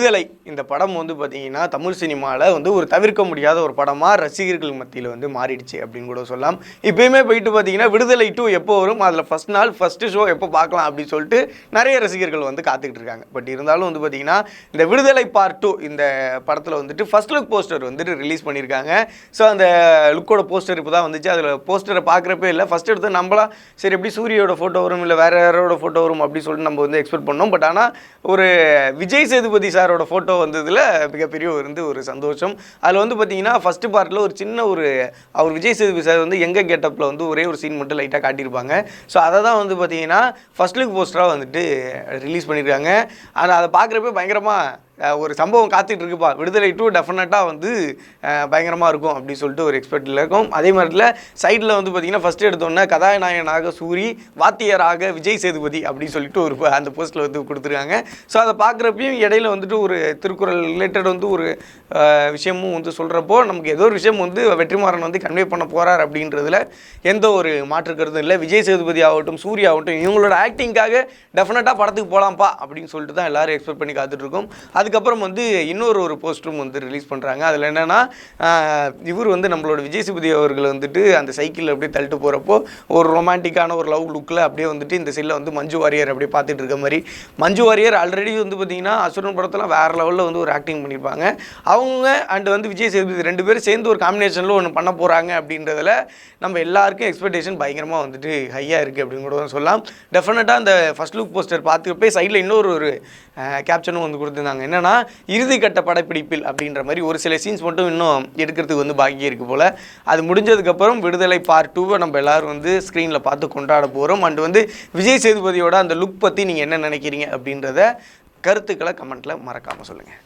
விடுதலை இந்த படம் வந்து பார்த்தீங்கன்னா தமிழ் சினிமாவில் வந்து ஒரு தவிர்க்க முடியாத ஒரு படமாக ரசிகர்கள் மத்தியில் வந்து மாறிடுச்சு அப்படின்னு கூட சொல்லலாம். இப்போயுமே போயிட்டு பார்த்தீங்கன்னா விடுதலை 2 எப்போ வரும், அதில் ஃபஸ்ட் நாள் ஃபஸ்ட்டு ஷோ எப்போ பார்க்கலாம் அப்படின்னு சொல்லிட்டு நிறைய ரசிகர்கள் வந்து காத்துக்கிட்டு இருக்காங்க. பட் இருந்தாலும் வந்து பார்த்தீங்கன்னா இந்த விடுதலை பார்ட் 2 இந்த படத்தில் வந்துட்டு ஃபஸ்ட் லுக் போஸ்டர் வந்துட்டு ரிலீஸ் பண்ணியிருக்காங்க. ஸோ அந்த லுக்கோட போஸ்டர் இப்போ தான் வந்துச்சு. அதில் போஸ்டரை பார்க்குறப்பே இல்லை, ஃபஸ்ட் எடுத்து நம்மளாம் சரி எப்படி சூரியோட ஃபோட்டோ வரும் இல்லை வேறு யாரோட ஃபோட்டோ வரும் அப்படின்னு சொல்லிட்டு நம்ம வந்து எக்ஸ்பெக்ட் பண்ணோம். பட் ஆனால் ஒரு விஜய் சேதுபதி சாரோட ஃபோட்டோ வந்ததில் மிகப்பெரிய ஒரு சந்தோஷம். அதில் வந்து பார்த்தீங்கன்னா ஃபஸ்ட்டு பார்ட்டில் ஒரு சின்ன அவர் விஜய் சேதுபதி சார் வந்து எங்கே கெட்டப்பில் வந்து ஒரே ஒரு சீன் மட்டும் லைட்டாக காட்டியிருப்பாங்க. ஸோ அதை தான் வந்து பார்த்தீங்கன்னா ஃபஸ்ட் லுக் போஸ்டராக வந்துட்டு ரிலீஸ் பண்ணியிருக்காங்க. ஆனால் அதை பார்க்குறப்ப பயங்கரமாக ஒரு சம்பவம் காத்துட்டு இருக்குப்பா, விடுதலை 2 டெஃபினட்டாக வந்து பயங்கரமாக இருக்கும் அப்படின்னு சொல்லிட்டு ஒரு எக்ஸ்பெக்டில் இருக்கும். அதே மாதிரில சைடில் வந்து பார்த்திங்கன்னா ஃபஸ்ட்டு எடுத்தோன்னே கதாநாயகனாக சூரி, வாத்தியராக விஜய் சேதுபதி அப்படின்னு சொல்லிட்டு அந்த போஸ்ட்டில் வந்து கொடுத்துருக்காங்க. ஸோ அதை பார்க்குறப்பையும் இடையில வந்துட்டு ஒரு திருக்குறள் ரிலேட்டட் வந்து ஒரு விஷயமும் வந்து சொல்கிறப்போ நமக்கு ஏதோ ஒரு விஷயம் வந்து வெற்றிமாறன் வந்து கன்வே பண்ண போகிறார் அப்படின்றதுல எந்த ஒரு மாற்று கருத்தும் இல்லை. விஜய் சேதுபதி ஆகட்டும் சூர்யா ஆகட்டும் இவங்களோட ஆக்டிங்காக டெஃபினட்டாக படத்துக்கு போகலாம்ப்பா அப்படின்னு சொல்லிட்டு தான் எல்லோரும் எக்ஸ்பெக்ட் பண்ணி காத்துட்ருக்கோம். அதுக்கப்புறம் வந்து இன்னொரு போஸ்டரும் வந்து ரிலீஸ் பண்ணுறாங்க. அதில் என்னென்னா இவர் வந்து நம்மளோட விஜய் சேதுபதி அவர்கள் வந்துட்டு அந்த சைக்கிளில் அப்படியே தள்ளிட்டு போகிறப்போ ஒரு ரொமான்டிக்கான ஒரு லவ் லுக்கில் அப்படியே வந்துட்டு இந்த சைடில் வந்து மஞ்சு வாரியர் அப்படியே பார்த்துட்டு இருக்க மாதிரி. மஞ்சு வாரியர் ஆல்ரெடி வந்து பார்த்திங்கன்னா அசுரன் படத்தில் வேறு லெவலில் வந்து ஒரு ஆக்டிங் பண்ணியிருப்பாங்க. அவங்க அண்ட் வந்து விஜய் சேதுபதி 2 பேரும் சேர்ந்து ஒரு காம்பினேஷனில் ஒன்று பண்ண போகிறாங்க அப்படின்றதில் நம்ம எல்லாருக்கும் எக்ஸ்பெக்டேஷன் பயங்கரமாக வந்துட்டு ஹையாக இருக்குது அப்படின்னு கூட சொல்லலாம். டெஃபினட்டாக அந்த ஃபஸ்ட் லுக் போஸ்டர் பார்த்துக்கப்பே சைடில் இன்னொரு கேப்ஷனும் வந்து கொடுத்துருந்தாங்க. என்னன்னா இறுதிக்கட்ட படப்பிடிப்பில் அப்படின்ற மாதிரி ஒரு சில சீன்ஸ் மட்டும் இன்னும் எடுக்கிறதுக்கு வந்து பாக்கி இருக்குது போல். அது முடிஞ்சதுக்கப்புறம் விடுதலை பார்ட் 2 நம்ம எல்லோரும் வந்து ஸ்க்ரீனில் பார்த்து கொண்டாட போகிறோம். அண்ட் வந்து விஜய் சேதுபதியோட அந்த லுக் பற்றி நீங்கள் என்ன நினைக்கிறீங்க அப்படின்றத கருத்துக்களை கமெண்ட்டில் மறக்காமல் சொல்லுங்கள்.